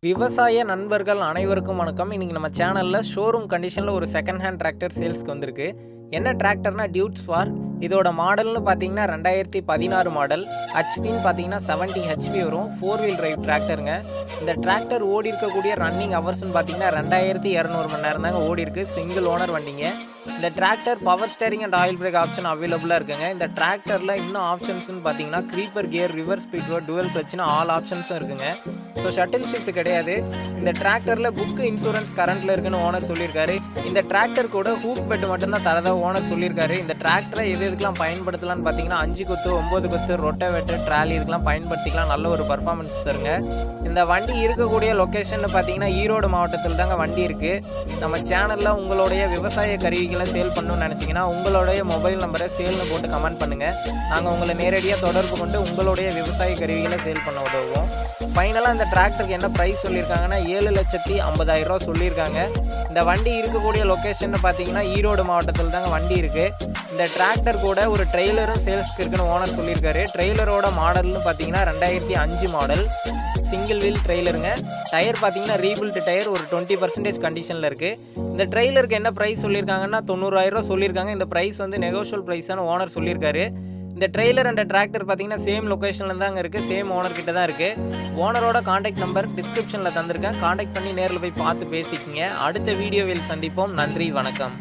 விவசாய நண்பர்கள் அனைவருக்கும் வணக்கம். இன்னைக்கு நம்ம சேனல்ல ஷோரூம் கண்டிஷன்ல ஒரு செகண்ட் ஹேண்ட் டிராக்டர் சேல்ஸ்க்கு வந்திருக்கு. என்ன டிராக்டர்னா டியூட்ஸ் ஃபார். இதோட மாடல்னு பார்த்தீங்கன்னா 2016 மாடல். ஹெச்பின்னு பார்த்தீங்கன்னா 70 ஹெச்பி வரும். 4 வீல் டிரைவ் டிராக்டருங்க. இந்த டிராக்டர் ஓடி இருக்கக்கூடிய ரன்னிங் ஹவர்ஸ்ன்னு பார்த்தீங்கன்னா 2200 மணி நேரம் தாங்க ஓடி இருக்கு. சிங்கிள் ஓனர் வண்டிங்க. இந்த tractor power steering and oil brake option அவைலபிளாக இருக்குங்க. இந்த டிராக்டரில் இன்னும் ஆப்ஷன்ஸ்னு பார்த்தீங்கன்னா creeper gear, reverse speed, dual கிளட்ச்னு ஆல் ஆப்ஷன்ஸும் இருக்குங்க. ஸோ ஷட்டில் ஷிஃப்ட் கிடையாது. இந்த டிராக்டரில் புக்கு இன்சூரன்ஸ் கரண்ட்டில் இருக்குன்னு ஓனர் சொல்லியிருக்காரு. இந்த டிராக்டர் கூட ஹூக் பெட் மட்டும்தான் தரதா ஓனர் சொல்லியிருக்காரு. இந்த டிராக்டரை எதுக்கெல்லாம் பயன்படுத்தலாம்னு பார்த்தீங்கன்னா 5 கொத்து, 9 கொத்து, ரொட்டவேட்டர், ட்ராலி இதுக்கெல்லாம் பயன்படுத்திக்கலாம். நல்ல ஒரு பர்ஃபார்மன்ஸ் தருங்க. இந்த வண்டி இருக்கக்கூடிய லொக்கேஷன் பார்த்தீங்கன்னா ஈரோடு மாவட்டத்தில் தாங்க வண்டி இருக்குது. நம்ம சேனலில் உங்களுடைய விவசாய கருவிகளை சேல் பண்ணணும்னு நினச்சிங்கன்னா உங்களுடைய மொபைல் நம்பரை சேல்னு போட்டு கமெண்ட் பண்ணுங்கள். நாங்கள் உங்களை நேரடியாக தொடர்பு கொண்டு உங்களுடைய விவசாய கருவிகளை சேல் பண்ண உதவுவோம். ஃபைனலாக இந்த டிராக்டருக்கு என்ன ப்ரைஸ் சொல்லியிருக்காங்கன்னா 7,50,000 சொல்லியிருக்காங்க. இந்த வண்டி இருக்கக்கூடிய லொக்கேஷன் பார்த்தீங்கன்னா ஈரோடு மாவட்டத்தில் தாங்க வண்டி இருக்குது. இந்த டிராக்டர் கூட ஒரு ட்ரெய்லரும் சேல்ஸ்க்கு இருக்குன்னு ஓனர் சொல்லியிருக்காரு. ட்ரெய்லரோட மாடல்னு பார்த்தீங்கன்னா 2005 மாடல், சிங்கிள் வீல் ட்ரெய்லருங்க. டயர் பார்த்தீங்கன்னா ரீபில்ட் டயர், ஒரு 20% கண்டிஷனில் இருக்குது. இந்த ட்ரெய்லருக்கு என்ன ப்ரைஸ் சொல்லியிருக்காங்கன்னா 90,000 சொல்லியிருக்காங்க. இந்த ப்ரைஸ் வந்து நெகோஷியல் ப்ரைஸான ஓனர் சொல்லியிருக்காரு. இந்த ட்ரெய்லர் அண்ட் டிராக்டர் பார்த்தீங்கன்னா சேம் லொக்கேஷனில் தாங்க இருக்குது, சேம் ஓனர் கிட்ட தான் இருக்குது. ஓனரோட காண்டாக்ட் நம்பர் டிஸ்கிரிப்ஷனில் தந்திருக்கேன். காண்டாக்ட் பண்ணி நேரில் போய் பார்த்து பேசிக்கங்க. அடுத்த வீடியோவில் சந்திப்போம். நன்றி, வணக்கம்.